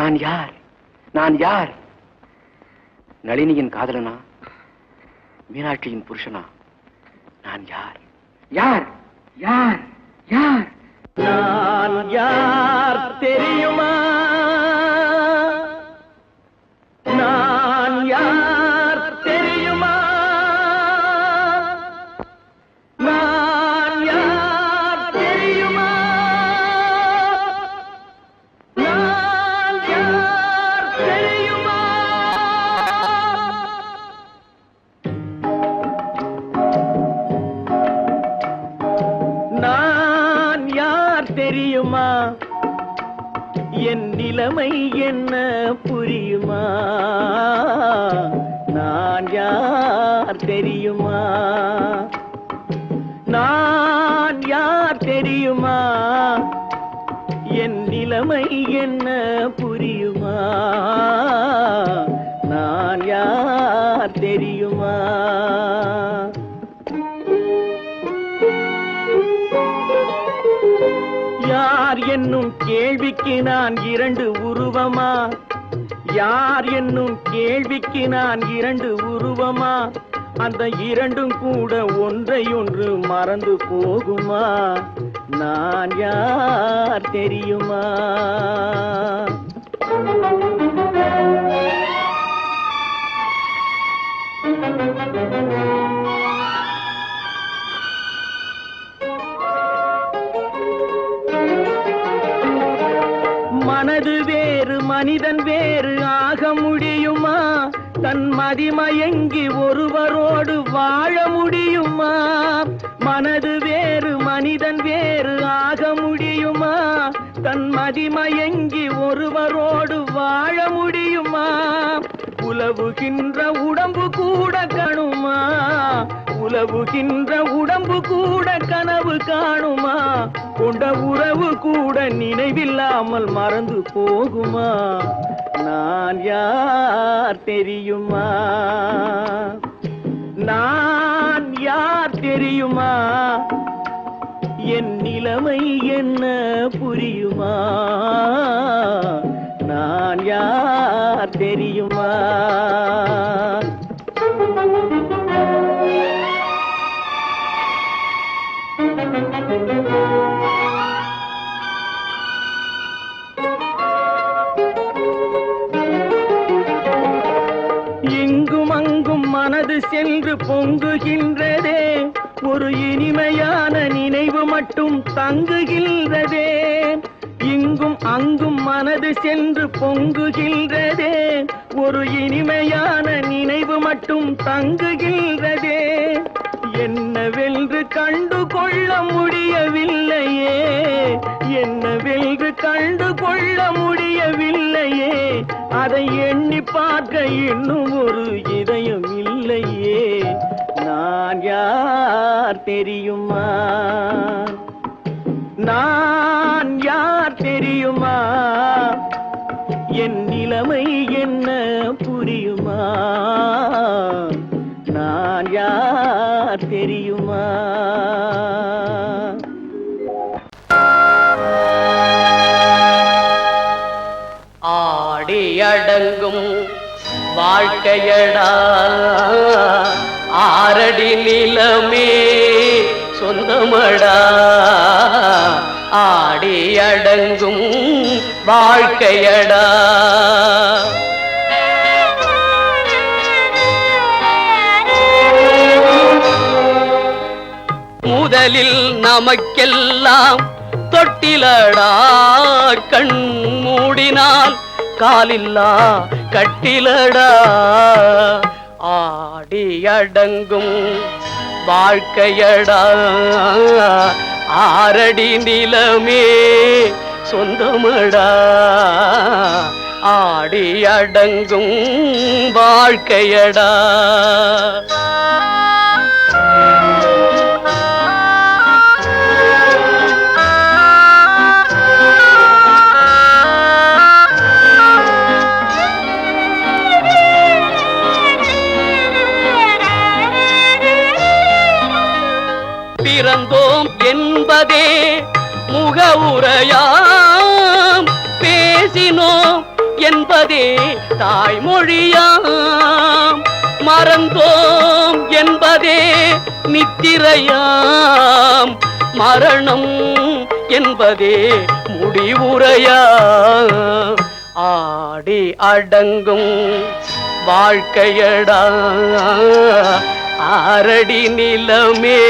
நான் யார்? நான் யார்? நளினியின் காதலனா? மீனாட்சியின் புருஷனா? நான் யார்? யார்? யார்? யார்? நான் யார் தெரியுமா? நான் யார் தெரியுமா? நான் யார் தெரியுமா? நான் யார் தெரியுமா? நான் யார் தெரியுமா? என் நிலைமை என்ன புரியுமா? நான் யார் தெரியுமா? நான் யார் தெரியுமா? என் நிலைமை என்ன புரியுமா? நான் யார் தெரியுமா? யார் என்னும் கேள்விக்கு நான் இரண்டு உருவமா? யார் என்னும் கேள்விக்கு நான் இரண்டு உருவமா? அந்த இரண்டும் கூட ஒன்றை ஒன்று மறந்து போகுமா? நான் யார் தெரியுமா? மனது வேறு மனிதன் வேறு ஆக முடியுமா? தன் மதிமயங்கி ஒருவரோடு வாழ முடியுமா? மனது வேறு மனிதன் வேறு ஆக முடியுமா? தன் மதிமயங்கி ஒருவரோடு வாழ முடியுமா? உலவுகின்ற உடம்பு கூட கணுமா? உலவுகின்ற உடம்பு கூட கனவு காணுமா? கொண்ட உறவு கூட நினைவில்லாமல் மறந்து போகுமா? நான் யார் தெரியுமா? நான் யார் தெரியுமா? என் நிலைமை என்ன புரியுமா? நான் யார் தெரியுமா? இங்கும் அங்கும் மனது சென்று பொங்குகின்றதே, ஒரு இனிமையான நினைவு மட்டும் தங்குகின்றதே. இங்கும் அங்கும் மனது சென்று பொங்குகின்றதே, ஒரு இனிமையான நினைவு மட்டும் தங்குகின்றதே. என்னவென்று கண்டு கொள்ள முடியவில்லையே, என்னவென்று கண்டு கொள்ள முடியவில்லையே. அதை எண்ணி பார்க்க இன்னும் ஒரு இதயம் இல்லையே. நான் யார் தெரியுமா? நான் யார் தெரியுமா? என் நிலைமை என்ன புரியுமா? நான் யார் தெரியுமா? ஆடி அடங்கும் வாழ்க்கையடா, ஆரடி நிலமே சொந்தமடா. ஆடி அடங்கும் வாழ்க்கையடா. முதலில் நமக்கெல்லாம் தொட்டிலடா, கண் மூடினால் காலில்லா கட்டிலடா. ஆடி அடங்கும் வாழ்க்கையடா, ஆரடி நிலமே சொந்தமடா. ஆடி அடங்கும் வாழ்க்கையடா. பிறந்தோம் என்பதே முகவுரையாம், பேசினோம் என்பதே தாய்மொழியாம், மறந்தோம் என்பதே நித்திரையாம், மரணம் என்பதே முடிவுரையாம். ஆடி அடங்கும் வாழ்க்கையடா, ஆரடி நிலமே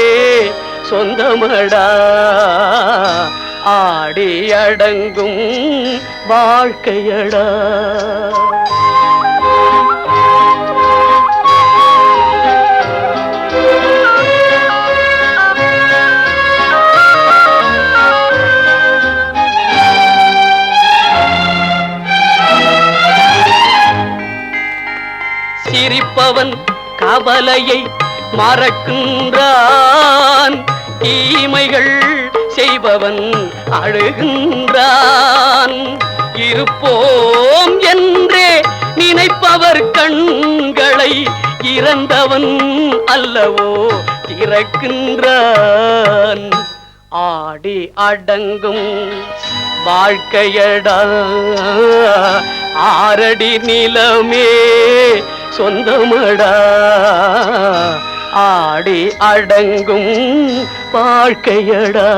சொந்தமடா, ஆடி அடங்கும் வாழ்க்கையடா. சிரிப்பவன் கவலையை மறக்கின்றான், தீமைகள் செய்பவன் அழுகின்றான். இருப்போம் என்றே நினைப்பவர் கண்களை இறந்தவன் அல்லவோ திறக்கின்றான். ஆடி அடங்கும் வாழ்க்கையடா, ஆரடி நிலமே சொந்தமடா, ஆடி அடங்கும் வாழ்க்கையடா.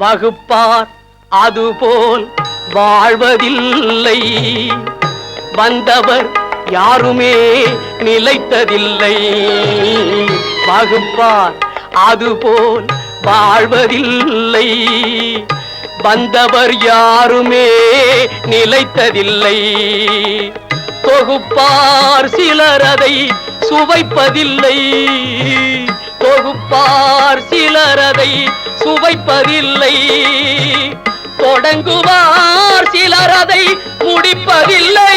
வகுப்பார் அதுபோல் வாழ்வதில்லை, வந்தவர் யாருமே நிலைத்ததில்லை. வகுப்பார் அதுபோல் வாழ்வதில்லை, வந்தவர் யாருமே நிலைத்ததில்லை. தொகுப்பார் சிலர் அதை சுவைப்பதில்லை, தொகுப்பார் சிலர் அதை சுவைப்பதில்லை. தொடங்குவார் சிலர் அதை முடிப்பதில்லை.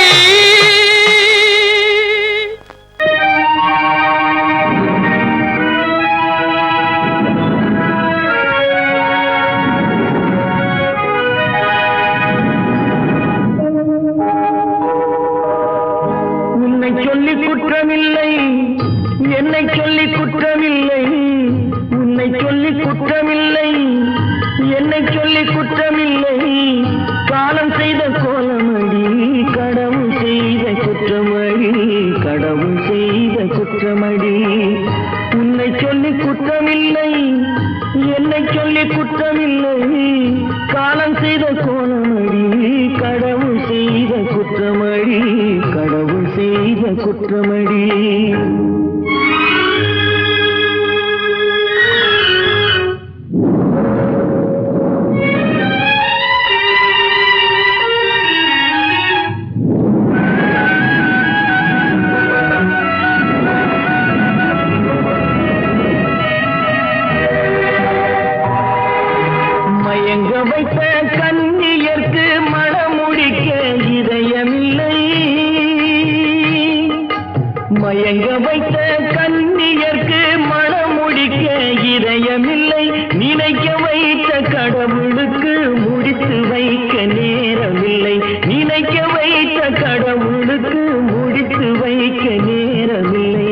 உன்னை சொல்லி குற்றமில்லை, என்னை சொல்லி குற்றமில்லை, உன்னை சொல்லி குற்றமில்லை, என்னை சொல்லி குற்றமில்லை. காலம் செய்த கோலமடி, கடவுள் செய்த குற்றமடி, கடவுள் செய்த குற்றமடி. உன்னை சொல்லி குற்றமில்லை, என்னை சொல்லி குற்றமில்லை. காலம் செய்த கோலமடி, கடவுள் செய்த குற்றமடி, கடவுள் செய்த குற்றமடி. மயங்க வைத்த கண்ணியர்க்கு மனமுடிக்க இதயமில்லை, மயங்க வைத்த கண்ணியர்க்கு மனமுடிக்க இதயமில்லை. நினைக்க வைத்த கடவுளுக்கு முடித்து வைக்க நேரமில்லை, நினைக்க வைத்த கடவுளுக்கு முடித்து வைக்க நேரமில்லை.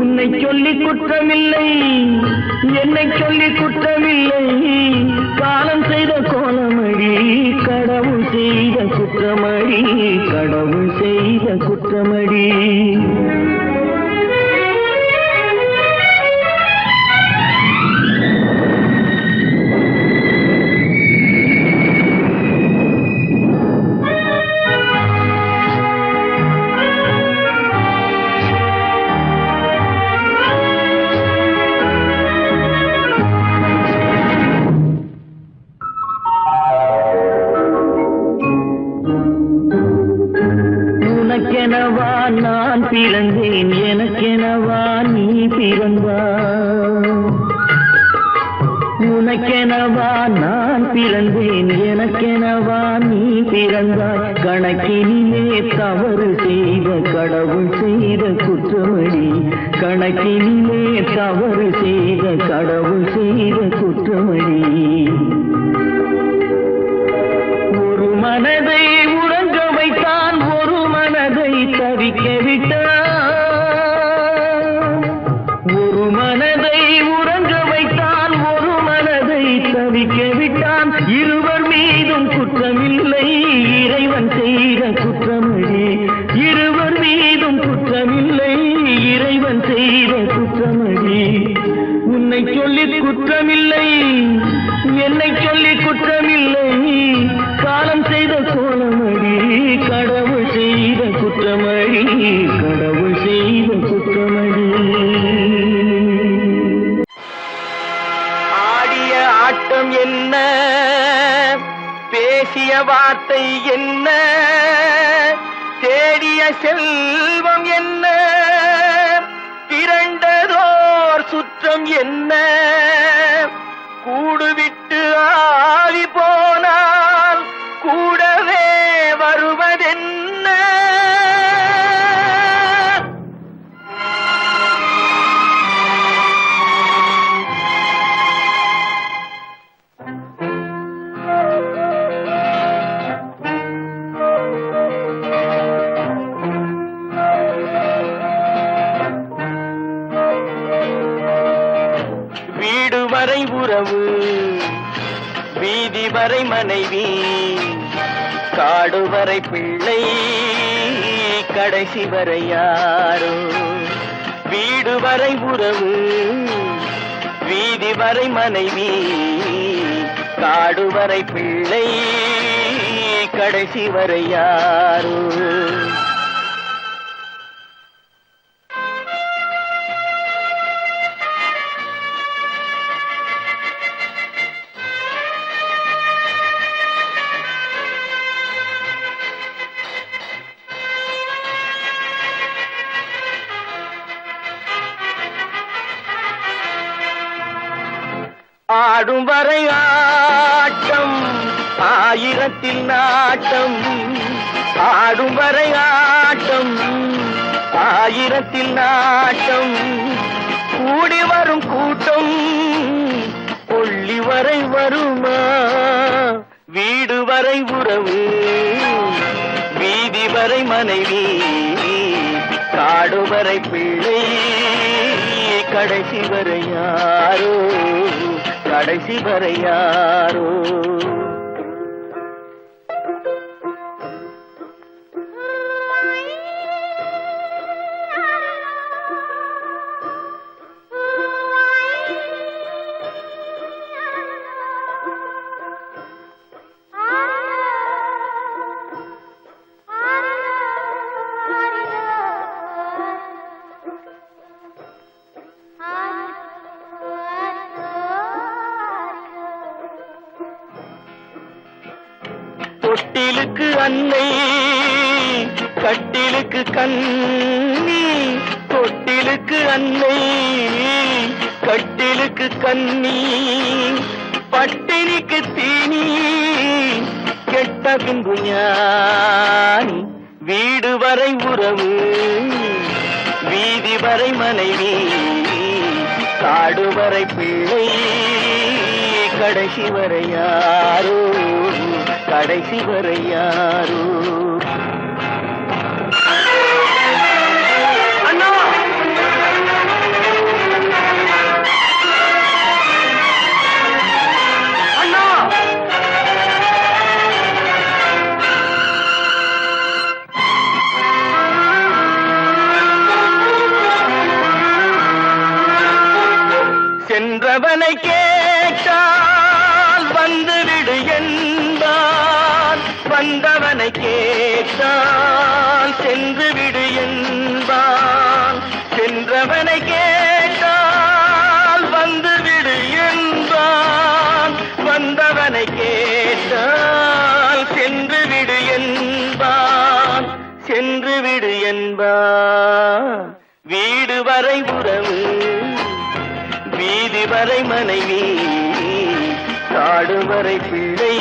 உன்னை சொல்லி குற்றமில்லை, என்னை சொல்லி குற்றமில்லை. காலம் செய்த கோலமடி, கடவுள் செய்த குற்றமடி, கடவுள் செய்த குற்றமடி. உனக்கெனவா நான் பிறந்தேன், எனக்கெனவா நீ பிறந்தாய். உனக்கெனவா நான் பிறந்தேன், எனக்கெனவா நீ பிறந்தாய். கணக்கினிலே தவறு செய்த கடவுள் செய்த குற்றமடி, கணக்கினிலே தவறு செய்த கடவுள் செய்த குற்றமடி. ஒரு மனதை உறங்க வைத்தான், ஒரு மனதை தவிக்க விட்டான். ஒரு மனதை உறங்க வைத்தான், ஒரு மனதை தவிக்க விட்டான். இருவர் மீதும் குற்றமில்லை, இறைவன் செய்த குற்றமடி. இருவர் மீதும் குற்றமில்லை, இறைவன் செய்த குற்றமடி. உன்னை சொல்லி குற்றமில்லை, என்னை சொல்லி குற்றமில்லை, காலம் செய்த கோலமடி. கடவுள் செய்த குற்றமடி, கடவுள் செய்த குற்றமடி. ஆடிய ஆட்டம் என்ன, பேசிய வார்த்தை என்ன, தேடிய செல்வம் என்ன, திரண்டதோர் சுற்றம் என்ன, கூடுவிட்டு ஆவி போனால் கூடவே வருவதென்ன. வீடு வரை உறவு, வீதி வரை மனைவி, காடு வரை பிள்ளை, கடைசி வரை யாரோ. வீடு வரை உறவு, வீதி வரை மனைவி, காடு வரை பிள்ளை, கடைசி வரை யாரோ. ஆடும் வரை ஆட்டம், ஆயிரத்தில் நாட்டம். ஆடும் வரை ஆட்டம், ஆயிரத்தில் நாட்டம். கூடி வரும் கூட்டம் கொள்ளி வரை வருமா. வீடு வரை உறவு, வீதி வரை மனைவி, காடு வரை பிள்ளை, கடைசி வரை யாரோ, கடைசி வரை யாரோ. தொட்டிலுக்கு அன்னை, கட்டிலுக்கு கண்ணி. தொட்டிலுக்கு அன்னை, கட்டிலுக்கு கண்ணி. பட்டினிக்கு தீனி, கெட்ட பின்பு ஞானி. வீடு வரை உறவு, வீதி வரை மனைவி, காடு வரை பிள்ளை, கடைசி வரை யாரோ, கடைசி வரை யாரோ. அண்ணா, அண்ணா, சென்றவனை கேட்டால் வந்துவிடு என்பான், வந்தவனை கேட்டால் சென்று விடு என்பான். சென்றவனை கேட்டால் வந்துவிடு என்பான், வந்தவனை கேட்டால் சென்று விடு என்பான், சென்று விடு என்பான். வீடு வரை உறவு, வீதி வரை மனைவி, காடுவரை பிள்ளை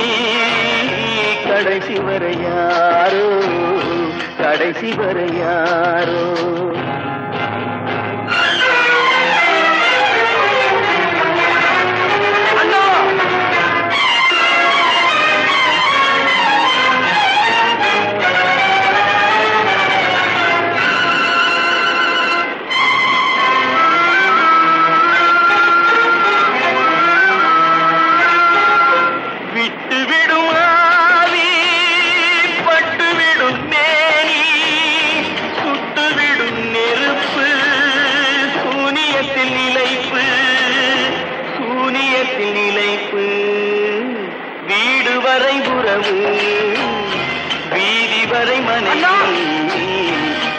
கடைசி வரை யாரோ கடைசி வரை யாரோ வீடு வரை உறவு வீதி வரை மனைவி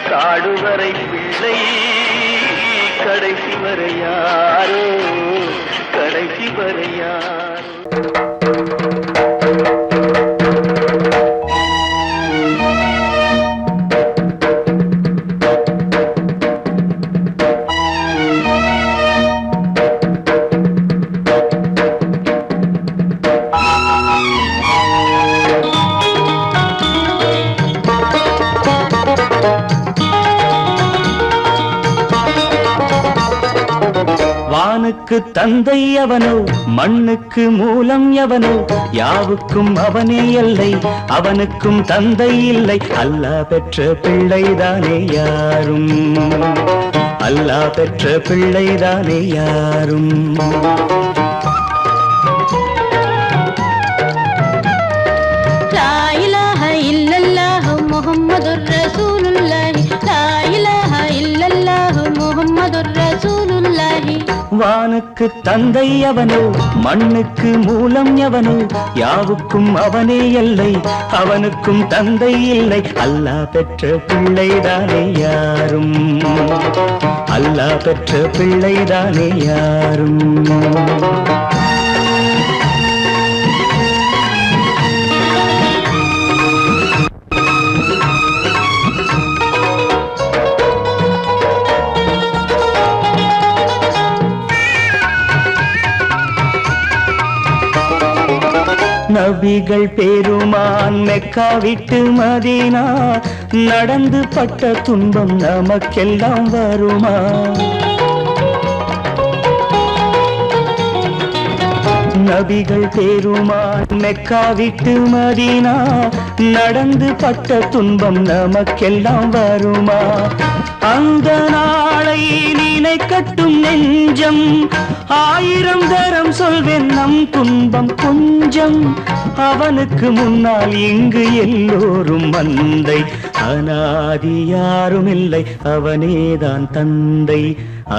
காடு வரை பிள்ளை கடைசி வரை யாரோ கடைசி வரை யாரோ வானுக்கு தந்தை அவனோ மண்ணுக்கு மூலம் எவனோ யாவுக்கும் அவனே எல்லை அவனுக்கும் தந்தை இல்லை அல்லாஹ் பெற்ற பிள்ளைதானே யாரும் அல்லாஹ் பெற்ற பிள்ளைதானே யாரும் லா இலாஹ இல்லல்லாஹு முஹம்மதுர் ரசூலுல்லாஹி லா இலாஹ இல்லல்லாஹு முஹம்மதுர் ரசூலுல்லாஹி வானுக்கு தந்தை அவனோ மண்ணுக்கு மூலம் எவனோ யாவுக்கும் அவனே எல்லை அவனுக்கும் தந்தை இல்லை அல்லாஹ் பெற்ற பிள்ளைதானே யாரும் அல்லாஹ் பெற்ற பிள்ளைதானே யாரும் நபிகள் பெருமான் மெக்கா விட்டு மதீனா நடந்து பட்ட துன்பம் நமக்கெல்லாம் வருமா நபிகள் பெருமான் மெக்கா விட்டு மதீனா நடந்து பட்ட துன்பம் நமக்கெல்லாம் வருமா அந்த நாளை நினைக்கட்டும் நெஞ்சம் ஆயிரம் தரம் சொல்வேன் நம் துன்பம் கொஞ்சம் அவனுக்கு முன்னால் இங்கு எல்லோரும் மந்தை அநாதி யாரும் இல்லை அவனேதான் தந்தை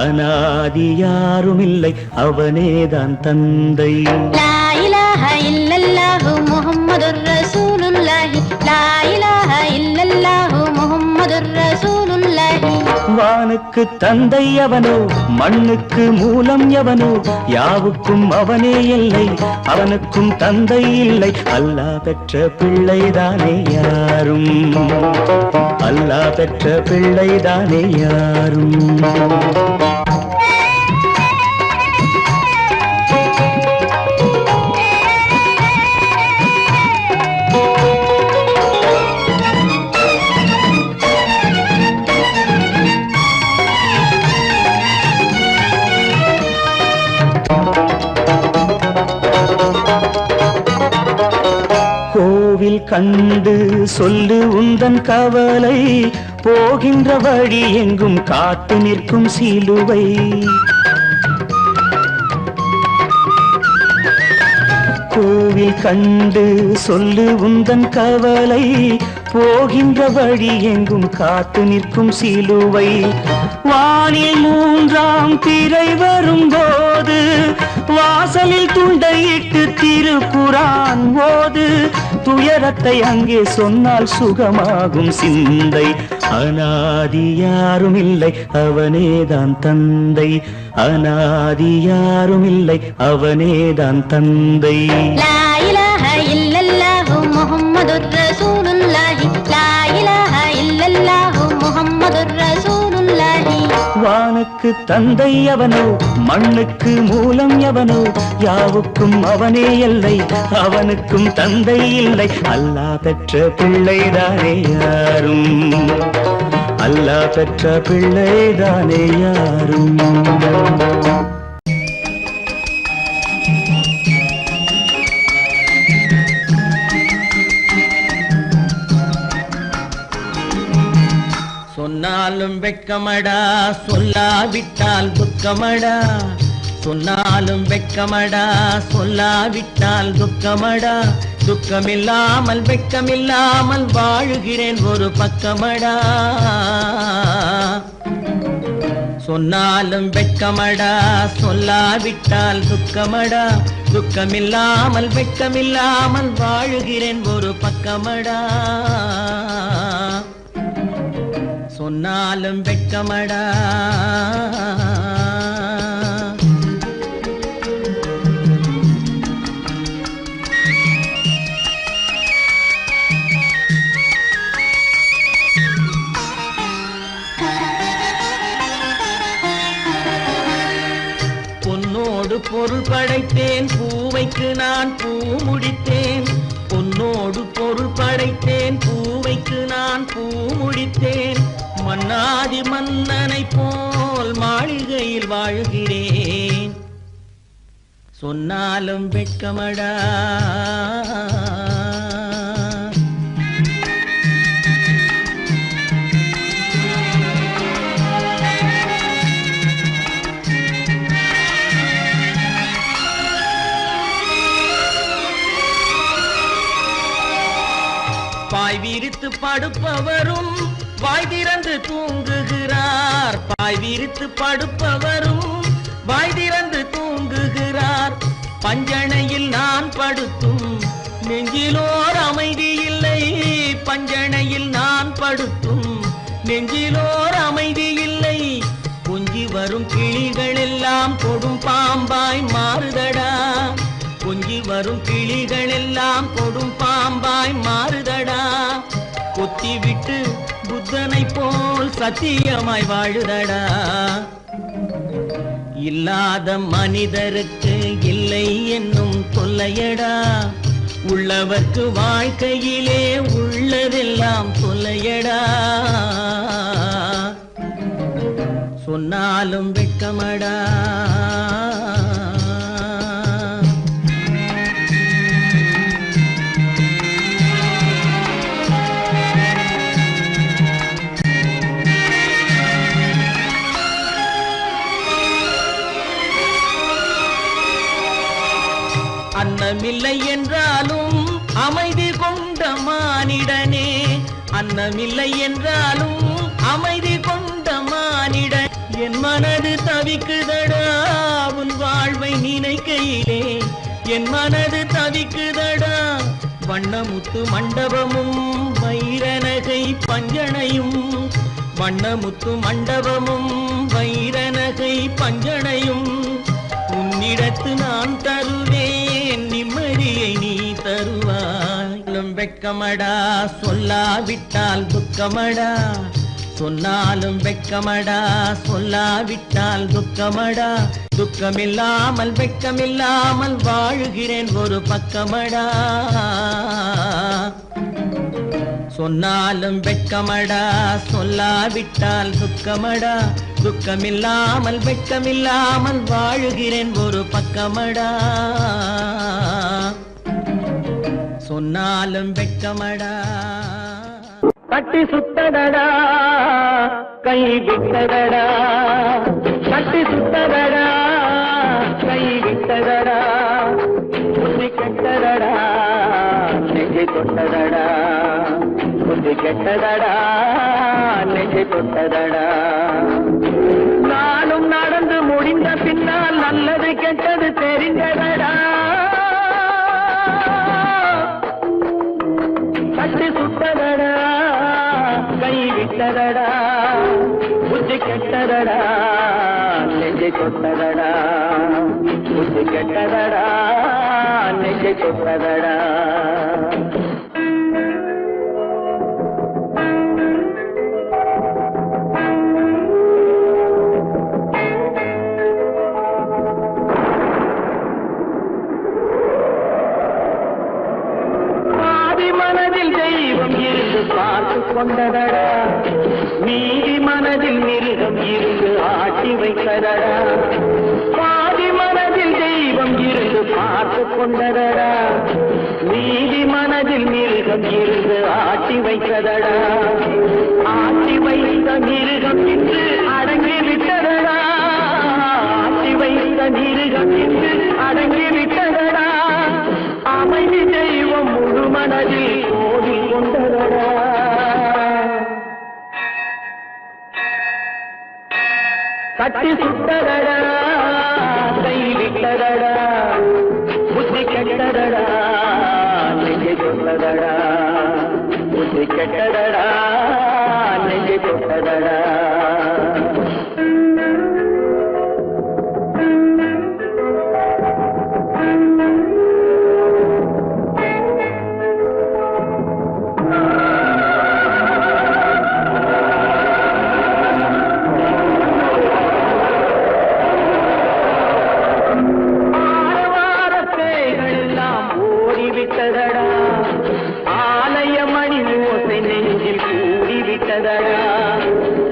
அநாதி யாரும் இல்லை அவனேதான் தந்தை லா இலாஹ இல்லல்லாஹு முஹம்மதுர் ரசூலுல்லாஹி லா இலாஹ இல்லல்லாஹு முஹம்மதுர் ரசூலுல்லாஹி வானுக்கு தந்தை அவனோ மண்ணுக்கு மூலம் எவனோ யாவுக்கும் அவனே இல்லை அவனுக்கும் தந்தை இல்லை அல்லாஹ் பெற்ற பிள்ளைதானே யாரும் அல்லாஹ் பெற்ற பிள்ளைதானே யாரும் கோவில் கண்டு சொல்லு உந்தன் கவலை போகின்ற வழி எங்கும் காத்து நிற்கும் சிலுவை கோவில் கண்டு சொல்லு உந்தன் கவலை போகின்ற வழி எங்கும் காத்து நிற்கும் சிலுவை வானில் மூன்றாம் பிறை வரும்போது வாசலில் துண்டையிட்டு திருக்குரான் ஓது துயரத்தை அங்கே சொன்னால் சுகமாகும் சிந்தை அநாதி யாரும் இல்லை அவனேதான் தந்தை அநாதி யாரும் இல்லை அவனேதான் தந்தை லா இலாஹ இல்லல்லாஹு முஹம்மதுர் ரசூலுல்லாஹி லா இலாஹ இல்லல்லாஹு முஹம்மதுர் ரசூலுல்லாஹி வான வானுக்கு தந்தை அவனோ, மண்ணுக்கு மூலம் எவனோ, யாவுக்கும் அவனே எல்லை, அவனுக்கும் தந்தை இல்லை. அல்லாஹ் பெற்ற பிள்ளைதானே யாரும், அல்லாஹ் பெற்ற பிள்ளைதானே யாரும். சொன்னாலும் வெட்கமடா, சொல்லாவிட்டால் துக்கமடா. சொன்னாலும் வெட்கமடா, சொல்லாவிட்டால் துக்கமடா. துக்கமில்லாமல் வெட்கமில்லாமல் வாழுகிறேன் ஒரு பக்கமடா. சொன்னாலும் வெட்கமடா, சொல்லாவிட்டால் துக்கமடா. துக்கமில்லாமல் வெட்கமில்லாமல் வாழுகிறேன் ஒரு பக்கமடா. சொன்னாலும் வெட்கமடா. பொன்னோடு பொருள் படைத்தேன், பூவைக்கு நான் பூ முடித்தேன். பொன்னோடு பொருள் படைத்தேன், பூவைக்கு நான் பூ முடித்தேன். மன்னாதி மன்னனை போல் மாளிகையில் வாழ்கிறேன். சொன்னாலும் வெட்கமடா. பாய் விரித்து படுப்பவரும் வாய் திறந்து தூங்குகிறார். பாய் விரித்து படுப்பவரும் வாய் திறந்து தூங்குகிறார். பஞ்சணையில் நான் படுத்தும் நெஞ்சிலோர் அமைதி இல்லை. பஞ்சணையில் நான் படுத்தும் நெஞ்சிலோர் அமைதி இல்லை. கொஞ்சி வரும் கிளிகள் எல்லாம் கொடும் பாம்பாய் மாறுதடா. கொஞ்சி வரும் கிளிகள் எல்லாம் கொடும் பாம்பாய் மாறுதடா. கொத்தி விட்டு புத்தனை போல் சத்தியமாய் வாழுதடா. இல்லாத மனிதருக்கு இல்லை என்னும் தொல்லையடா. உள்ளவர்க்கு வாழ்க்கையிலே உள்ளதெல்லாம் தொல்லையடா. சொன்னாலும் வெட்கமடா. அன்னமில்லை என்றாலும் அமைதி கொண்ட மானிடனே. அன்னமில்லை என்றாலும் அமைதி கொண்ட மானிடன். என் மனது தவிக்குதடா உன் வாழ்வை நினைக்கையிலே. என் மனது தவிக்குதடா. வண்ணமுத்து மண்டபமும் வைரநகை பஞ்சனையும். வண்ணமுத்து மண்டபமும் வைரநகை பஞ்சனையும். உன்னிடத்து நான் தருவேன், நிம்மதியை நீ தருவாய். வெட்கமடா, சொல்லாவிட்டால் துக்கமடா. சொன்னாலும் வெட்கமடா, சொல்லாவிட்டால் துக்கமடா. துக்கமில்லாமல் வெட்கமில்லாமல் வாழுகிறேன் ஒரு பக்கமடா. சொன்னாலும் வெட்கமடா, சொல்லாவிட்டால் துக்கமடா. துக்கமில்லாமல் வெட்கமில்லாமல் வாழுகிறேன் ஒரு பக்கமடா. சொன்னாலும் வெட்கமடா. தட்டி சுத்தடடா கை விட்டதடா. தட்டி சுத்தடடா கை விட்டதடா. புத்தி கெட்டதடா நெஞ்சை தொட்டதடா. புத்தி கெட்டதடா நெஞ்சை தொட்டதடா. நானும் நடந்து முடிந்த பின்னால் நல்லது கெட்டது தெரிந்ததடா. தட்டி சுட்டதடா கை விட்டதடா. புத்தி கெட்டதடா நெஞ்சை தொட்டதடா. புத்தி கெட்டதடா நெஞ்சை தொட்டதடா. இருந்து பார்த்து கொண்டதடா மீதி மனதில் மிருகம் இருந்து ஆட்டி வைத்ததடா பாதி மனதில் தெய்வம் இருந்து பார்த்து கொண்டதடா மீதி மனதில் மிருகம் இருந்து ஆட்டி வைத்ததடா ஆட்டி வைத்த மிருகம் இன்று அடங்கி விட்டதடா ஆட்டி வைத்த மிருகம் இன்று அடங்கி விட்டதடா அமைதி தெய்வம் முழு மனதில் கோவில் கொண்டதடா கட்டி சுட்டதடா கை விட்டதடா புத்தி கெட்டதடா நெஞ்சை கொண்டதடா புத்தி கெட்டதடா நெஞ்சை கொண்டதடா ஆலயமணி ஓசை நெஞ்சில் கூடிவிட்டதடா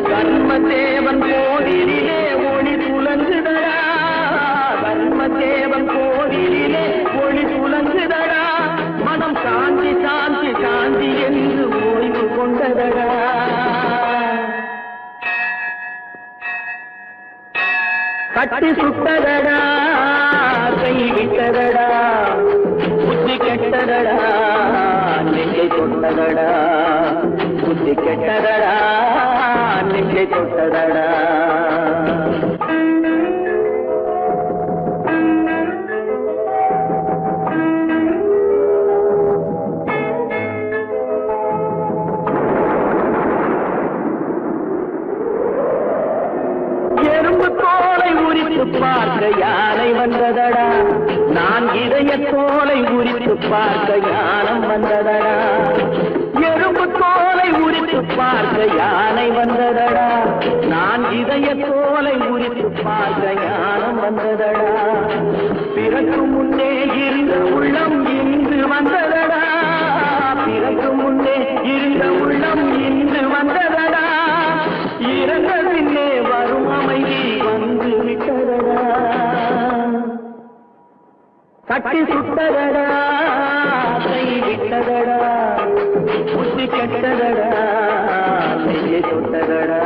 கர்மதேவன் கோவிலிலே ஒளி துலங்குதடா கர்மதேவன் கோவிலிலே ஒளி துலங்குதடா மனம் சாந்தி சாந்தி சாந்தி என்று ஓய்வு கொண்டதடா கட்டி சுட்டதடா கை விட்டதடா புத்தி கெட்டதடா நெஞ்சை தொட்டதடா புத்தி கெட்டதடா நெஞ்சை தொட்டதடா எறும்பு தோலை உரித்து பார்க்க யானை வந்ததடா நான் இதய தோலை உரித்து பார்க்க யானம் வந்ததடா எறும்பு தோலை உரித்து பார்க்க யானை வந்ததடா நான் இதய தோலை உரித்து பார்க்க யானம் வந்ததடா பிறகு முன்னே இருந்த உள்ளம் இன்று வந்ததடா பிறகு முன்னே இருந்த உள்ளம் இன்று வந்ததடா இறந்த பின்னே வரும் அமைதி வந்து விட்டதடா கட்டி சுட்டதடா கை விட்டதடா புத்தி கெட்டதடா நெஞ்சை சுட்டதடா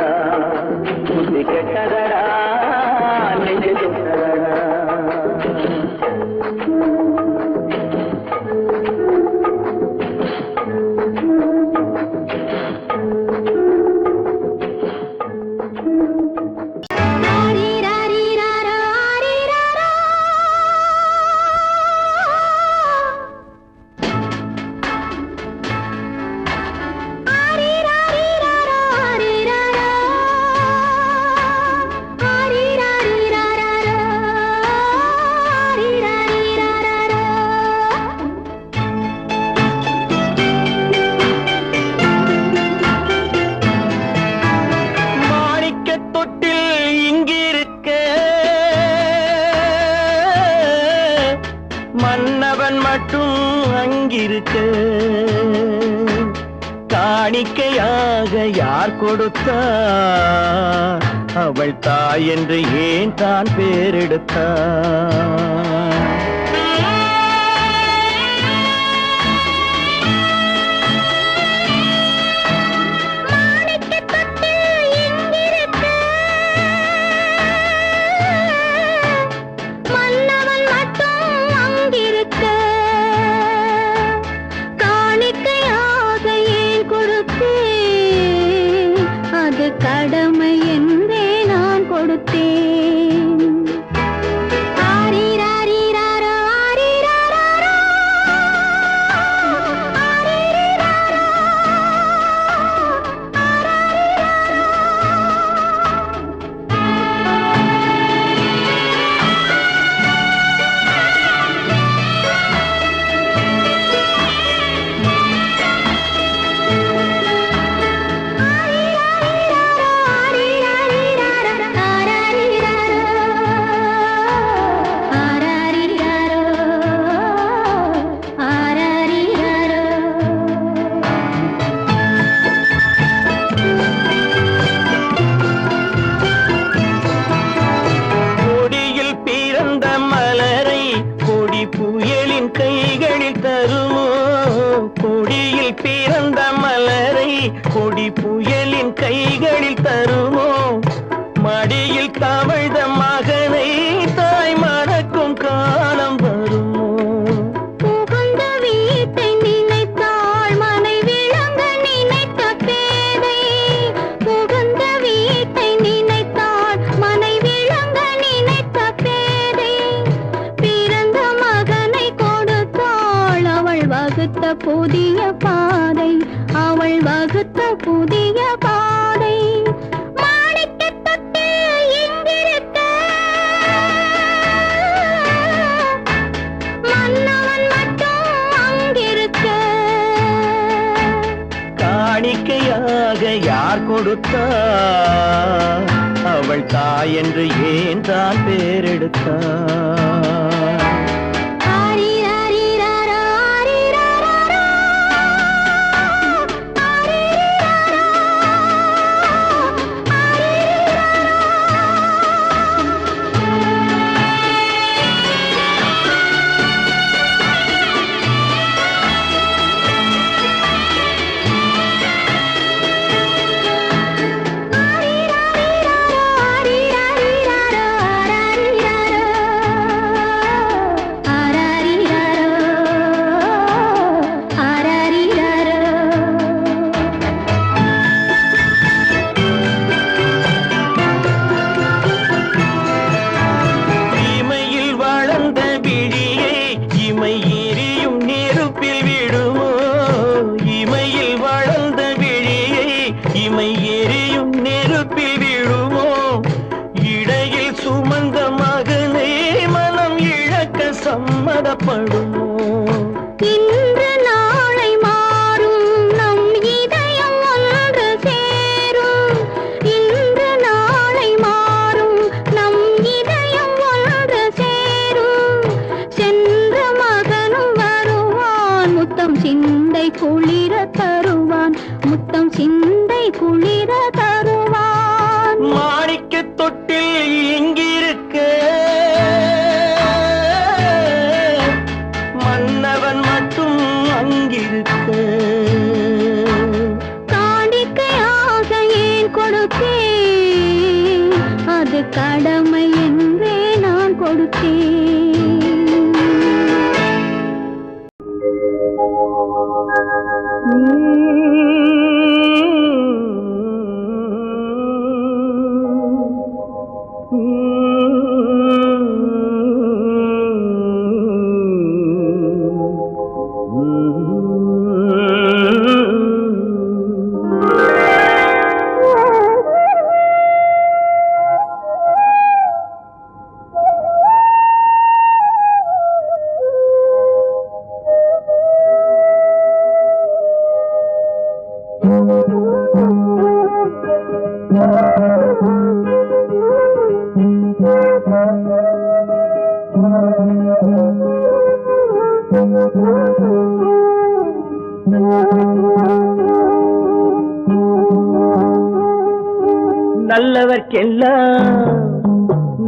புத்தி கெட்டதடா நெஞ்சை சுட்டதடா மன்னவன் மட்டும் அங்கிருக்க காணிக்கையாக யார் கொடுத்தார் அவள் தாய் என்று ஏன் தான் பேரெடுத்தார் கடமை என்றே நான் கொடுத்தேன். ஆரீராரீரா புயலின் கைகளில் தருமோ கொடியில் பிறந்த மலரை கொடி புயலின் கைகளில் தருமோ மடியில் தவழ்ந்த மகனை தாய் மறக்கும் காலம் வருமோ புகுந்த வீட்டை நினைத்தாள் மனை விளங்க நினைத்த பேதை புகுந்த வீட்டை நினைத்தாள் மனை விளங்க நினைத்த பேதை பிறந்த மகனை கொடுத்தாள் அவள் வகுத்த புதிய பாதை அவள் வகுத்த புதிய பாதை மாணிக்கத் தொட்டில் இங்கிருக்க மன்னவன் மட்டும் அங்கிருக்க காணிக்கையாக யார் கொடுத்தார் அவள் தாய் என்று ஏன் தான் பேரெடுத்தார் ஆரிராரிராரா, ஆரிராராரா, ஆரிராரா, இமையில் வளர்ந்த விழியை இமை எரியும் நெருப்பில் விடுமோ இமையில் வளர்ந்த விழியை இமை எரியும் நெருப்பில் விடுமோ இடையில் சுமந்த மகனை மனம் இழக்க சம்மதப்படுமோ இன்று நாளை மாறும் நம் இதயம் ஒன்று சேரும் இன்று நாளை மாறும் நம் இதயம் ஒன்று சேரும் சென்ற மகனும் வருவான் முத்தம் சிந்தை குளிர தருவான் முத்தம் சிந்தை குளிர தருவான் மாணிக்கத் தொட்டில் இங்கிருக்க மன்னவன் மட்டும் அங்கிருக்க காணிக்கையாக ஏன் கொடுத்தேன் அது கடமை என்றே நான் கொடுத்தேன்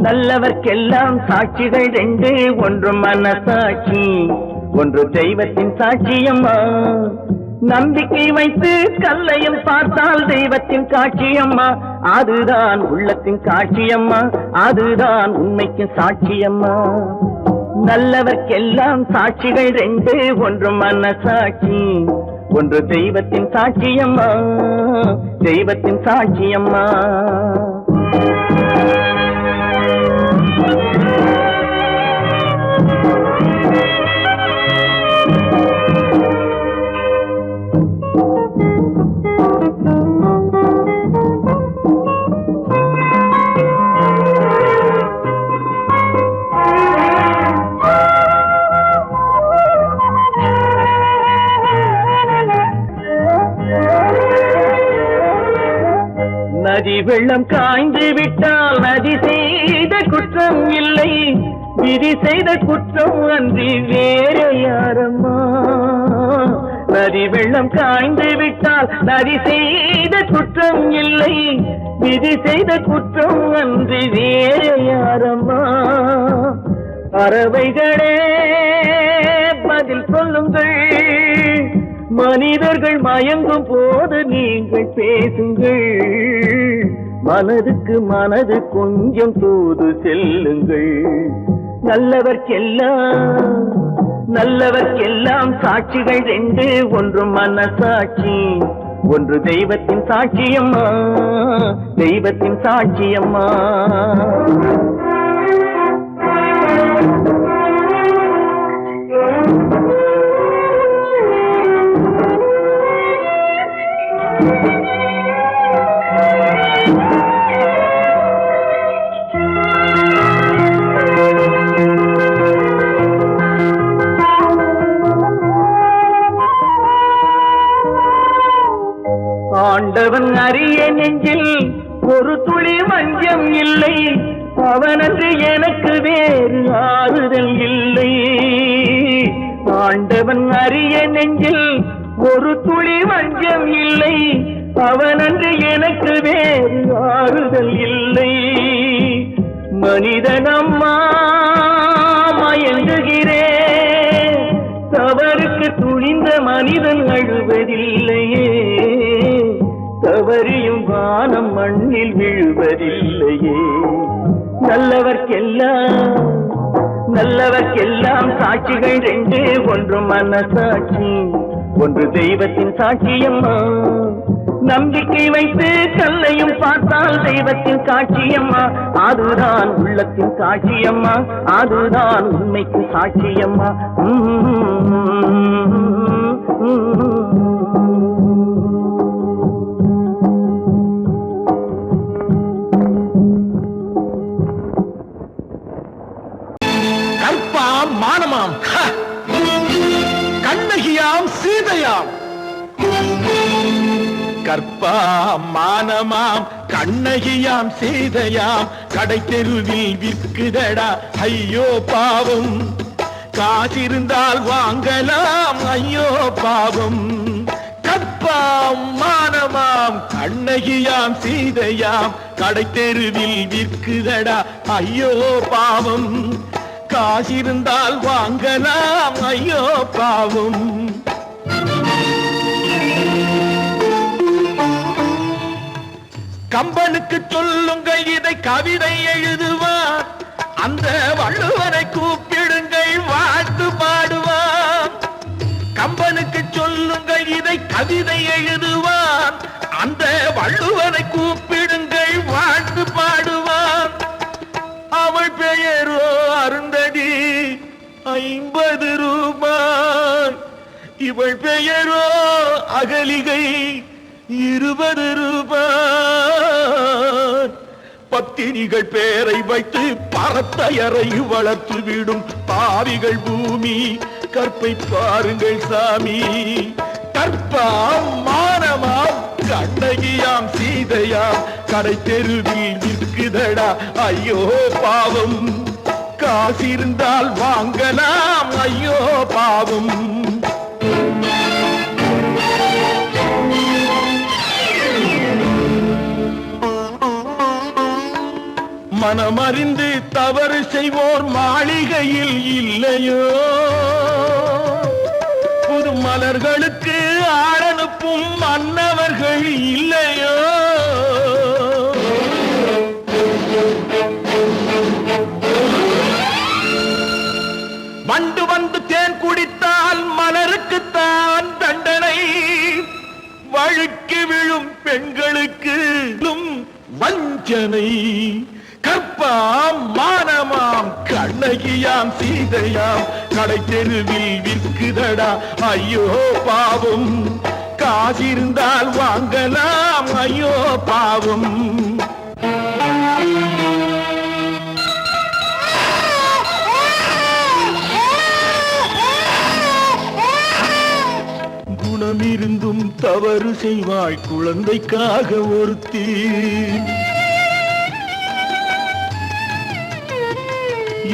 நல்லவர்க்கெல்லாம் சாட்சிகள் ரெண்டு ஒன்று மனசாட்சி ஒன்று தெய்வத்தின் சாட்சியம்மா நம்பிக்கை வைத்து கல்லையும் பார்த்தால் தெய்வத்தின் காட்சியம்மா அதுதான் உள்ளத்தின் காட்சியம்மா அதுதான் உண்மைக்கு சாட்சியம்மா நல்லவர்க்கெல்லாம் சாட்சிகள் ரெண்டு ஒன்று மனசாட்சி ஒன்று தெய்வத்தின் சாட்சியம்மா தெய்வத்தின் சாட்சியம்மா நதி வெள்ளம் காய்ந்து விட்டால் நதி செய்த குற்றம் இல்லை விதி செய்த குற்றம் அன்றி வேற யாரம்மா நதி வெள்ளம் காய்ந்து விட்டால் நதி செய்த குற்றம் இல்லை விதி செய்த குற்றம் அன்றி வேற யாரம்மா பறவைகளே பதில் சொல்லுங்கள். மனிதர்கள் மயங்கும் போது நீங்கள் பேசுங்கள். மனதுக்கு மனது கொஞ்சம் தூது செல்லுங்கள். நல்லவர்க்கெல்லாம் சாட்சிகள் ரெண்டு. ஒன்று மனசாட்சி, ஒன்று தெய்வத்தின் சாட்சியம்மா, தெய்வத்தின் சாட்சியம்மா. ஆண்டவன் அறிய நெஞ்சில் ஒரு துளி வஞ்சம் இல்லை. அவனன்று எனக்கு வேறு ஆறுதல் இல்லை. ஆண்டவன் அறிய நெஞ்சில் ஒரு துளி வஞ்சம் இல்லை. அவனன்று எனக்கு வேறு ஆறுதல் இல்லை. மனிதனம்மா மயங்குகிறேன். தவறுக்கு துணிந்த மனிதன் அழுவதில்லையே. தவறியும் வானம் மண்ணில் விழுவதில்லையே. நல்லவர்க்கெல்லாம் சாட்சிகள் ரெண்டு. ஒன்று மனசாட்சி, ஒன்று தெய்வத்தின் சாட்சியம்மா. நம்பிக்கை வைத்து கல்லையும் பார்த்தால் தெய்வத்தின் சாட்சியம்மா. அதுதான் உள்ளத்தின் சாட்சியம்மா, அதுதான் உண்மைக்கு சாட்சியம்மா. கற்பாம் மானமாம், கண்ணகியாம் சீதையாம். கற்பாம் மானமாம், கண்ணகியாம் சீதையாம். கடை தெருவில் விற்குதடா ஐயோ பாவம். காசிருந்தால் வாங்கலாம் ஐயோ பாவம். கற்பாம் மானமாம், கண்ணகியாம் சீதையாம். கடை தெருவில் விற்குதடா ஐயோ பாவம். காசிருந்தால் வாங்கலாம் ஐயோ பாவம். கம்பனுக்கு சொல்லுங்கள் இதை கவிதை எழுதுவான். அந்த வள்ளுவனை கூப்பிடுங்கள் வாழ்த்து பாடுவான். கம்பனுக்கு சொல்லுங்கள் இதை கவிதை எழுதுவான். அந்த வள்ளுவனை கூப்பிடுங்கள் வாழ்த்து பாடுவான். அவள் பெயரோ அருந்ததி 50 ரூபாய். இவள் பெயரோ அகலிகை 20 ரூபாய். பத்தினிகள் பேரை வைத்து பரத்தையறை வளர்த்து விடும் பாவிகள் பூமி. கற்பை பாருங்கள் சாமி. கற்பாம் மானமாம், கண்ணகியாம் சீதையாம். கடை தெருவில் விற்குதடா ஐயோ பாவம். காசிருந்தால் வாங்கலாம் ஐயோ பாவம். மனமறிந்து தவறு செய்வோர் மாளிகையில் இல்லையோ. புது மலர்களுக்கு ஆளனுப்பும் மன்னவர்கள் இல்லையோ. வண்டு வந்து தேன் குடித்தால் மலருக்குத்தான் தண்டனை. வழுக்கி விழும் பெண்களுக்கு வஞ்சனை. கற்பாம் மானமாம், கண்ணகியாம் சீதையாம். கடை தெருவில் விற்குதடா ஐயோ பாவம். காசிருந்தால் வாங்கலாம் ஐயோ பாவம். குணமிருந்தும் தவறு செய்வாள் குழந்தைக்காக ஒருத்தி.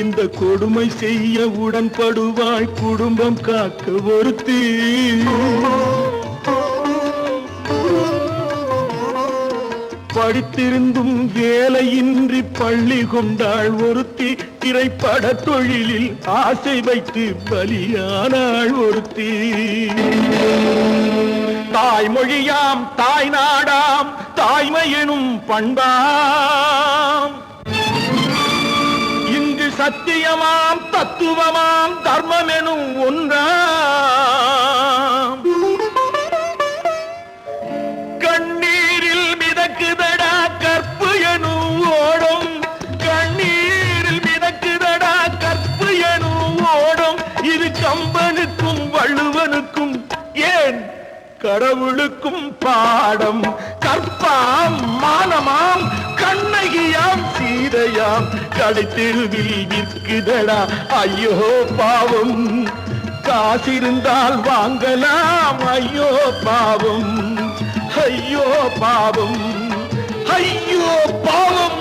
இந்த கொடுமை செய்ய உடன்படுவாள் குடும்பம் காக்க ஒருத்தி. படித்திருந்தும் வேலையின்றி பள்ளி கொண்டாள் ஒருத்தி. திரைப்பட தொழிலில் ஆசை வைத்து பலியானாள் ஒருத்தி. தாய்மொழியாம் தாய் நாடாம் தாய்மையெனும் பண்பாம், இங்கு சத்தியமாம் தத்துவமாம் தர்மமெனும் ஒன்றாம். கண்ணீரில் மிதக்குதடா கற்பு எனும் ஓடும், கண்ணீரில் மிதக்குதடா கற்பு எனும் ஓடும். இது கம்பனுக்கும் வள்ளுவனுக்கும் ஏன் கடவுளுக்கும் பாடம். கற்பாம் மானமாம் கண்ணகியாம் சீதையாம் கடைத்தெருவில் விற்குதடா ஐயோ பாவம். காசிருந்தால் வாங்கலாம் ஐயோ பாவம், ஐயோ பாவம், ஐயோ பாவம்.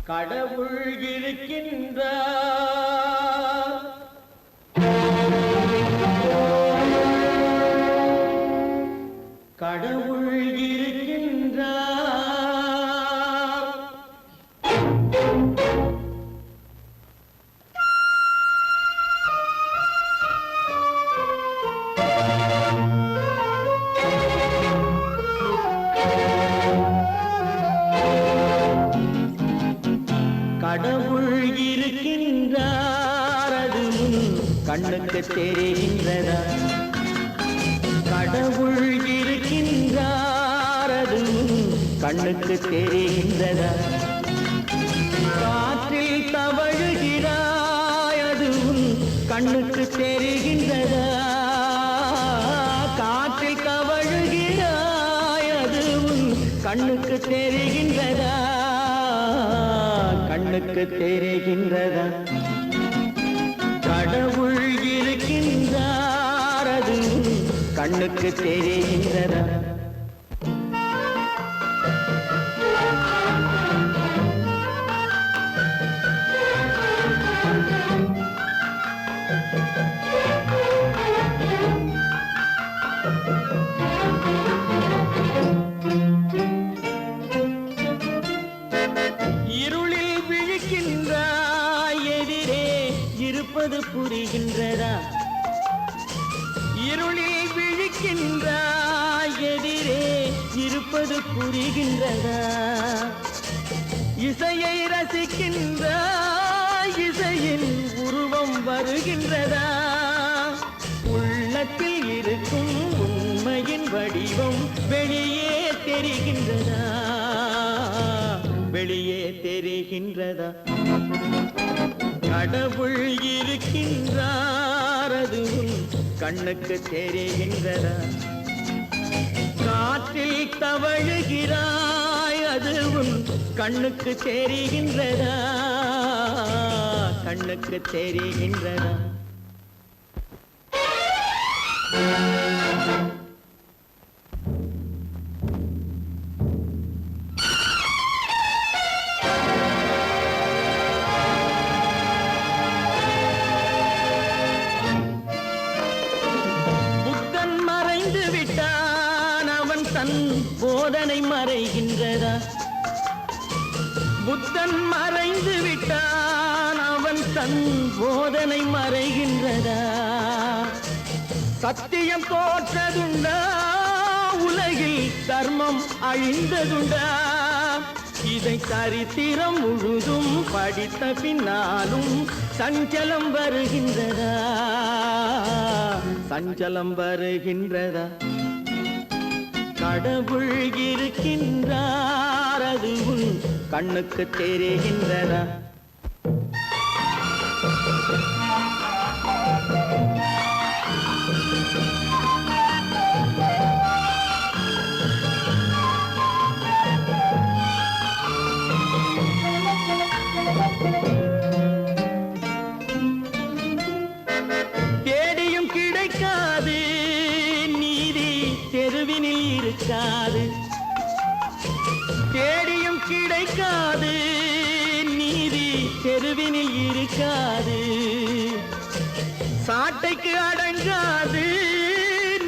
கடவுள் இருக்கின்றார், கடவுள் இருக்கின்றார். கடவுள் இருக்கின்றார், அது கண்ணுக்கு தெரிகின்றதா? கடவுள் இருக்கின்றார், அது கண்ணுக்கு தெரிகின்றதா? காற்றில் தவழுகிறாய், அது கண்ணுக்கு தெரிகின்றதா? காற்றில் தவழுகிறாய், அது கண்ணுக்கு தெரிகின்றதா? கண்ணுக்கு தெரிகின்றதா? கடவுள் இருக்கின்றார், அது கண்ணுக்கு தெரிகின்றதா? புரிகின்றதா? இருளில் விழிக்கின்றாய், எதிரே இருப்பது புரிகின்றதா? இசையை ரசிக்கின்றாய், இசையின் உருவம் வருகின்றதா? உள்ளத்தில் இருக்கும் உண்மையின் வடிவம் வெளியே தெரிகின்றதா? வெளியே தெரிகின்றதா? கடவுள் இருக்கின்றார், அது கண்ணுக்கு தெரிகின்றதா? காற்றில் தவழுகிறாய், அது கண்ணுக்கு தெரிகின்றதா? கண்ணுக்கு தெரிகின்றதா? போதனை மறைகின்றதா? புத்தன் மறைந்து விட்டான், அவன் தன் போதனை மறைகின்றதா? சத்தியம் தோற்றதுண்டா? உலகில் தர்மம் அழிந்ததுண்டா? இதை சரித்திரம் முழுதும் படித்த பின்னாலும் சஞ்சலம் வருகின்றதா? சஞ்சலம் வருகின்றதா? கடவுள் இருக்கின்றார், அது கண்ணுக்கு தெரிகின்றதா? தேடியும் கிடைக்காது நீதி, தெருவினில் இருக்காது. தேடியும் கிடைக்காது நீதி, தெருவினில் இருக்காது. சாட்டைக்கு அடங்காது,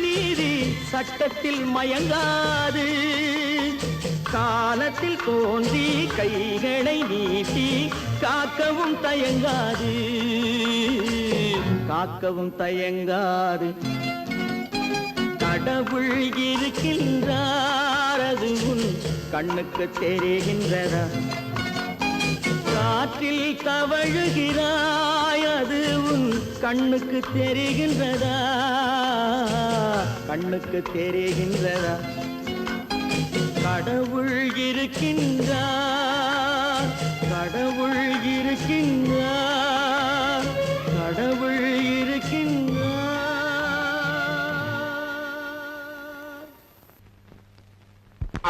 நீதி சட்டத்தில் மயங்காது. காலத்தில் தோன்றி கைகளை நீட்டி காக்கவும் தயங்காது, காக்கவும் தயங்காது. கடவுள் இருக்கின்றார், அது உன் கண்ணுக்கு தெரிகின்றதா? காற்றில் தவழுகிறாய், அது உன் கண்ணுக்கு தெரிகின்றதா? கண்ணுக்கு தெரிகின்றதா? கடவுள் இருக்கின்றார், கடவுள் இருக்கின்றார், கடவுள் இருக்கின்றார்.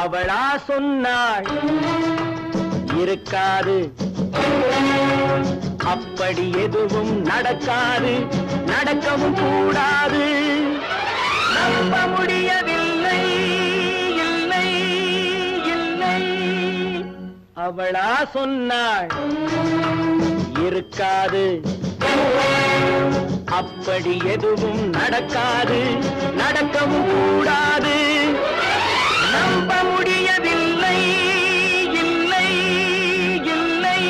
அவளா சொன்னாள் இருக்காது, அப்படி எதுவும் நடக்காது, நடக்கவும் கூடாது. நம்ப முடியவில்லை, இல்லை இல்லை. அவளா சொன்னாள் இருக்காது, அப்படி எதுவும் நடக்காது, நடக்கவும் கூடாது. நம்ப முடியவில்லை, இல்லை இல்லை.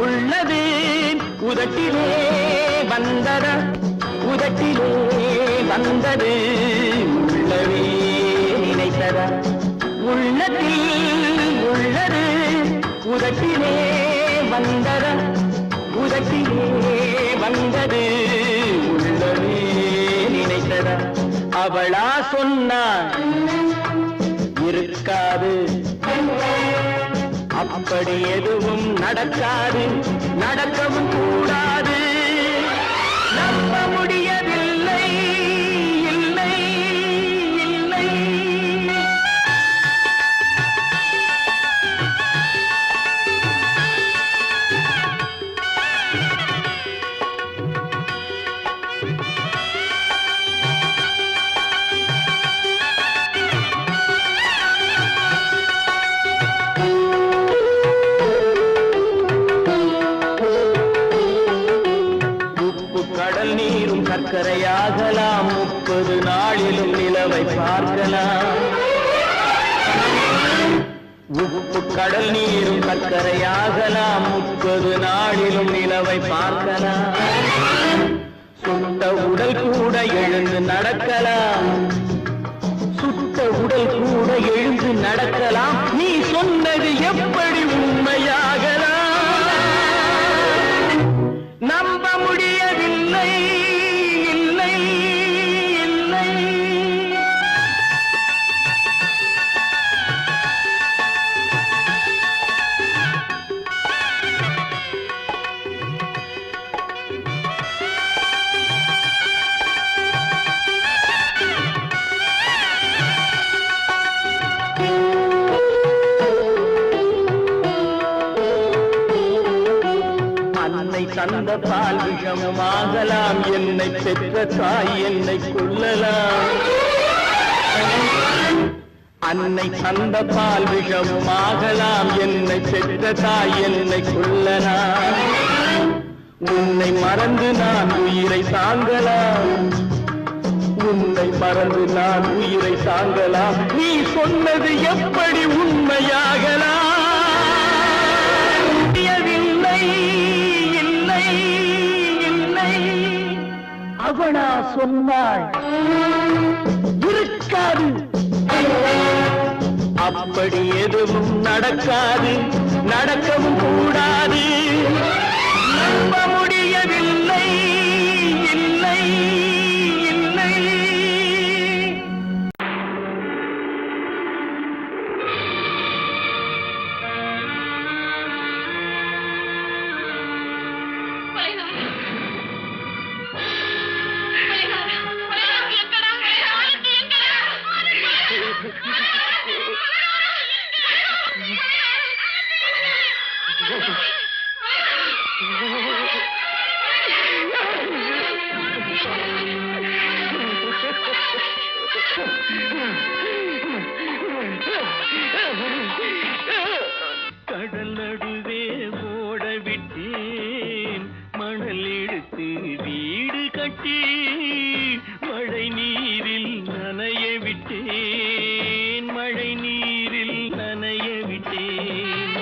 உள்ளது உதட்டிலே வந்ததா, உதட்டிலே வந்தது உள்ளவே நினைத்ததா? உள்ளத்தில் உள்ளது உதட்டிலே வந்ததா, உதட்டிலே வந்தது உள்ளவே நினைத்ததா? அவளா சொன்னாள் இருக்காது, அப்படி எதுவும் நடக்காது, நடக்கவும் கூடாது. நம்ப முடியவில்லை, இல்லை இல்லை. சர்க்கரையாகலாம், 30 நாளிலும் நிலவை பார்க்கலாம். உப்பு கடல் நீரும் சர்க்கரையாகலாம், 30 நாளிலும் நிலவை பார்க்கலாம். சுட்ட உடல் கூட எழுந்து நடக்கலாம், சுட்ட உடல் கூட எழுந்து நடக்கலாம். நீ சொன்னது எப்படி உண்மையாகலாம்? நம்ப முடியவில்லை, இல்லை இல்லை. தந்த பால் விஷமமாகலாம், என்னை பெற்ற தாய் என்னை கொல்லலாம். அன்னை தந்த பால் விஷமமாகலாம், என்னை பெற்ற தாய் என்னை கொல்லலாம். உன்னை மறந்து நான் உயிரை தாங்கலாம், உன்னை மறந்து நான் உயிரை தாங்கலாம். நீ சொன்னது எப்படி உண்மையாகலாம்? அவனா சொன்னாள் இருக்காது, அப்படி எதுவும் நடக்காது, நடக்கவும் கூடாது. நம்ப முடியவில்லை, இல்லை இல்லை. கடல் நடுவே ஓட விட்டேன் மணல் எடுத்து வீடு கட்டி மழை நீரில் நனைய விட்டேன் மழை நீரில் நனைய விட்டேன்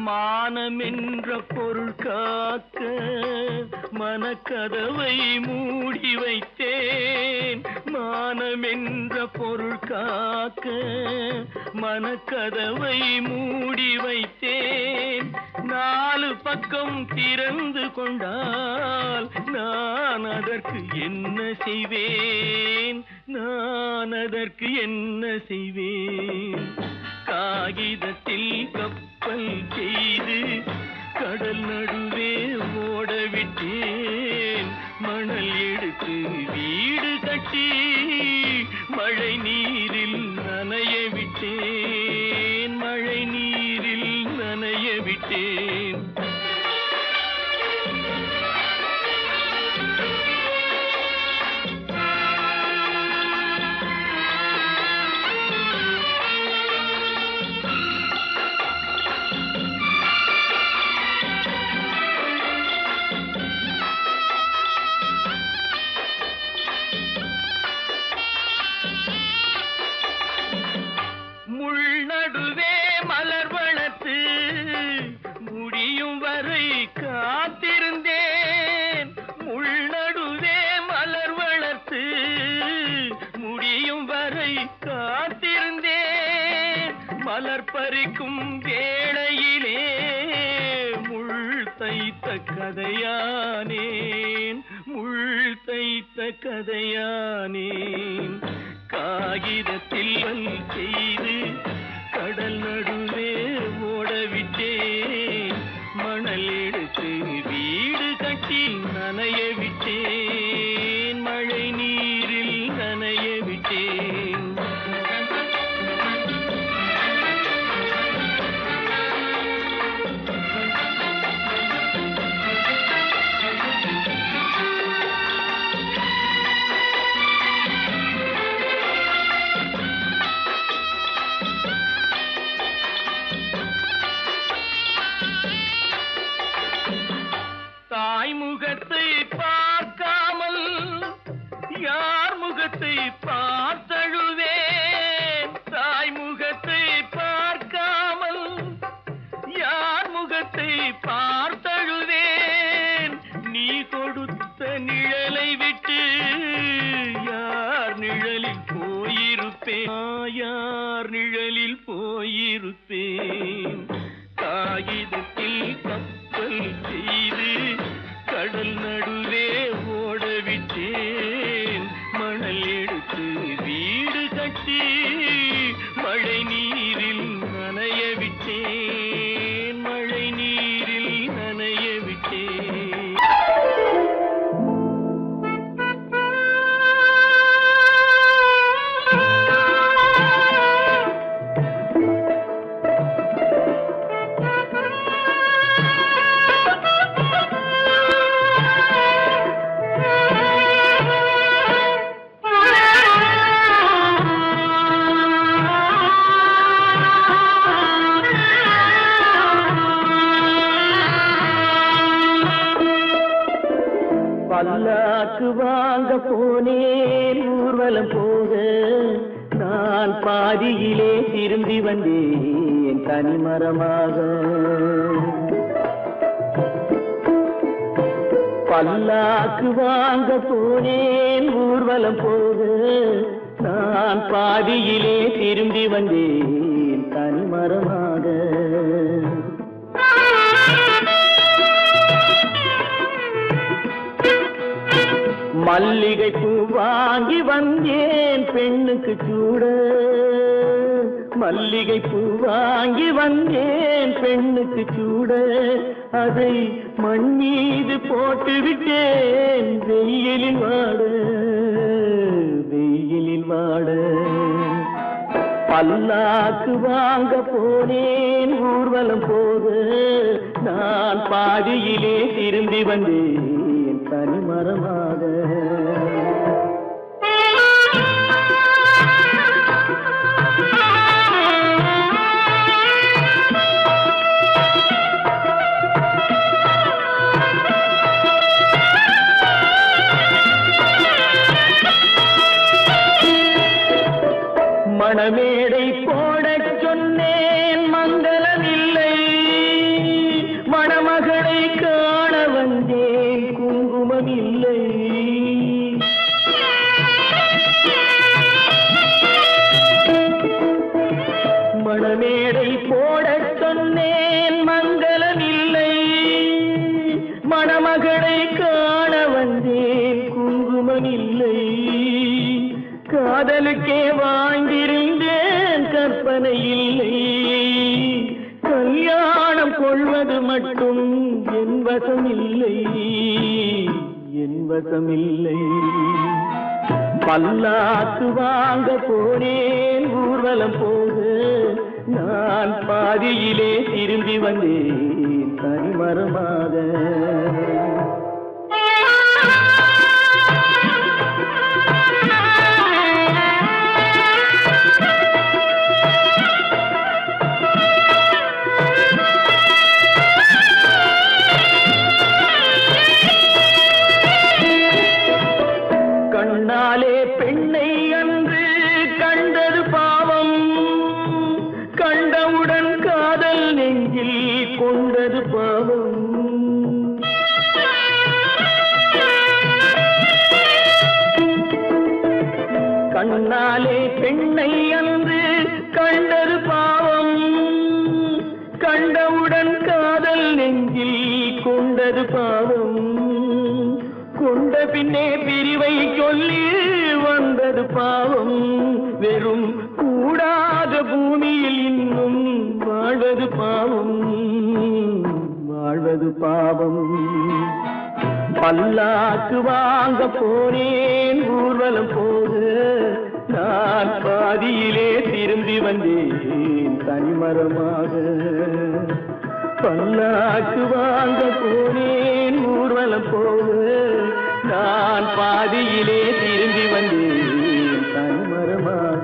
மானம் என்ற பொருள் காக்க மனக்கதவை மூடி வைத்தேன் மானம் என்ற பொருள் காக்க மனக்கதவை மூடி வைத்தேன் நாலு பக்கம் திறந்து கொண்டால் நான் அதற்கு என்ன செய்வேன் நான் அதற்கு என்ன செய்வேன் காகிதத்தில் கப்பல் செய்து கடல் நடுவே ஓட விட்டேன் மணல் எடுத்து வீடு கட்டி மழை நீரில் நனைய விட்டேன் மழை நீரில் நனைய விட்டேன் நடுவே மலர் வளர்த்து முடியும் வரை காத்திருந்தேன் முள்நடுவே மலர் வளர்த்து முடியும் வரை காத்திருந்தேன் மலர் பறிக்கும் வேளையிலே முள் தைத்த கதையானேன் முள் தைத்த கதையானேன் காகிதத்தில் செய்து கடல் நடுவே ஓடவிட்டேன் மணல் எடுத்து வீடு கட்டி நனைய விட்டேன் மழை நீரில் நனைய விட்டேன் முகத்தை பார்க்காமல் யார் முகத்தை பார்த்தழுவேன் தாய் முகத்தை பார்க்காமல் யார் முகத்தை பார்த்தழுவேன் நீ கொடுத்த நிழலை விட்டு யார் நிழலில் போயிருப்பேன் யார் நிழலில் போயிருப்பேன் காகிதத்தில் கப்பல் செய்து கடல் நடுவே ஓடவிட்டேன் மணல் எடுத்து வீடு கட்டி மழை நீரில் நனைய விட்டேன் மழை நீரில் நனைய விட்டேன் பல்லாக்கு வாங்க போனேன் ஊர்வலம் போக நான் பாதியிலே திரும்பி வந்தேன் தனிமரமாக பல்லாக்கு வாங்க போனேன் ஊர்வலம் போக நான் பாதியிலே திரும்பி வந்தேன் தனிமரமாக மல்லிகை பூ வாங்கி வந்தேன் பெண்ணுக்கு சூட மல்லிகை பூ வாங்கி வந்தேன் பெண்ணுக்கு சூட அதை மண் மீது போட்டு விட்டேன் வெயிலில் வாட வெயிலில் பல்லாக்கு வாங்க போனேன் ஊர்வலம் போது நான் பாதியிலே திரும்பி வந்தேன் தனிமரமாக. மணமேடை போடச் சொன்னேன் மங்களம் இல்லை, மணமகளை காண வந்தேன் குங்குமம் இல்லை. மணமேடை போடச் சொன்னேன் மங்களம் இல்லை, மணமகளை காண வந்தேன் குங்குமம் இல்லை. காதலுக்கே வாங்கியிருந்தேன் கற்பனை இல்லை, கல்யாணம் கொள்வது மட்டும் என் வசம் இல்லை, என் வசம் இல்லை. பல்லாக்கு வாங்க போனேன் ஊர்வலம் போது நான் பாதியிலே திரும்பி வந்தேன் தனிமரமாக. கண்ணாலே பெண்ணை அன்று கண்டது பாவம், கண்டவுடன் காதல் நெஞ்சில் கொண்டது பாவம். கண்ணாலே பெண்ணை அன்று கண்டது பாவம், கண்டவுடன் காதல் நெஞ்சில் கொண்டது பாவம். கொண்ட பின்னே பிரிவை சொல்லி வந்தது பாவம், வெறும் கூடாத பூமியில் இன்னும் வாழ்வது பாவம், வாழ்வது பாவம். பல்லாக்கு வாங்க போனேன் ஊர்வலம் போது நான் பாதியிலே திரும்பி வந்தேன் தனிமரமாக. பல்லாக்கு வாங்க போனேன் ஊர்வலம் போது நான் பாதியிலே திரும்பி வந்தேன் தனிமரமாக.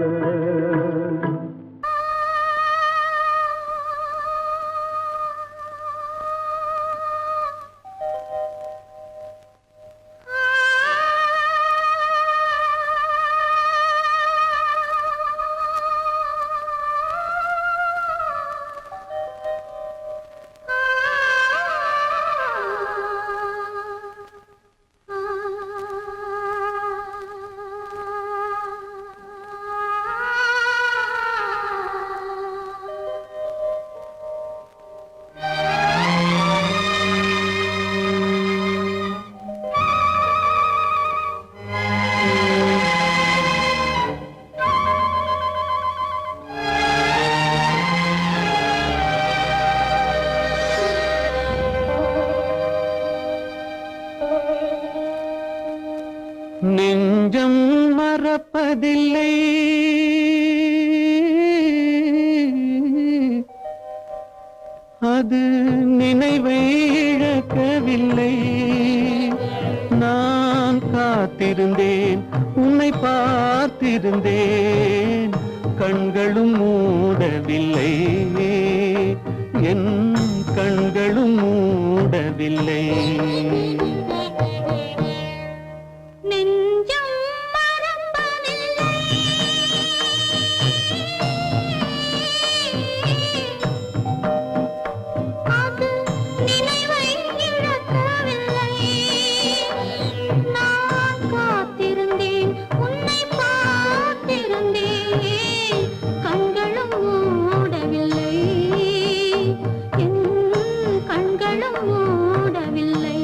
நெஞ்சம் மறப்பதில்லை, அது நினைவை இழக்கவில்லை. நான் காத்திருந்தேன், உன்னை பார்த்திருந்தேன், கண்களும் மூடவில்லை, என் கண்களும் மூடவில்லை. கண்களும் மூடவில்லை.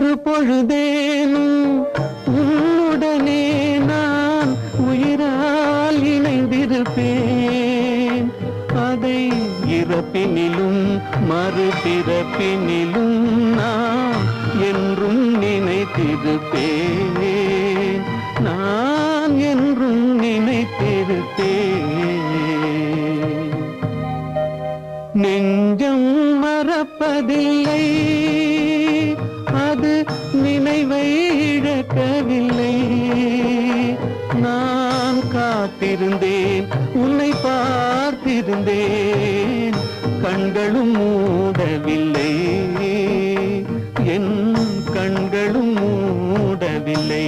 ஒரு பொழுதேனும் உன்னுடனே நான் உயிரால் இணைந்திருப்பேன். அதை இறப்பினிலும் மறுபிறப்பினிலும் நான் என்றும் நினைத்திருப்பேன். நான் என்றும் நினைத்திருப்பேன். நெஞ்சம் மறப்பதில்லை, அது நினைவை இழக்கவில்லை. நான் காத்திருந்தேன், உன்னை பார்த்திருந்தேன், கண்களும் மூடவில்லை, என் கண்களும் மூடவில்லை.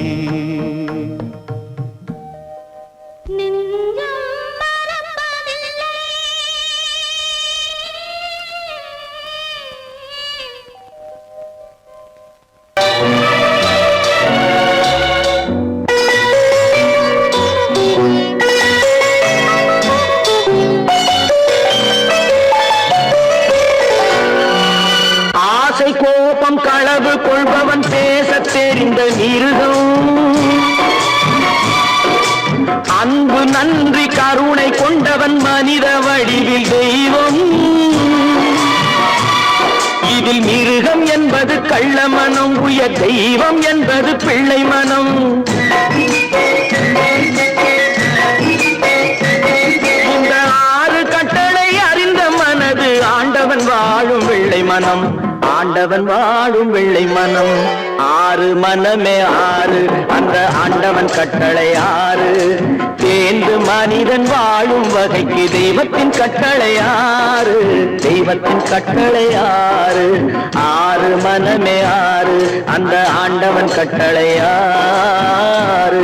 கோபம் களவு கொள்பவன் பேசத் தெரிந்த மிருகம். அன்பு நன்றி கருணை கொண்டவன் மனித வடிவில் தெய்வம். இதில் மிருகம் என்பது கள்ள மனம், உயர் தெய்வம் என்பது பிள்ளை மனம். இந்த 6 கட்டளை அறிந்த மனது ஆண்டவன் வாழும் வெள்ளை மனம். ஆண்டவன் வாழும் வெள்ளை மனம். 6 மனமே 6, அந்த ஆண்டவன் கட்டளை 6. தேர்ந்து மனிதன் வாழும் வகைக்கு தெய்வத்தின் கட்டளை 6. தெய்வத்தின் கட்டளை 6. 6 மனமே 6, அந்த ஆண்டவன் கட்டளை 6.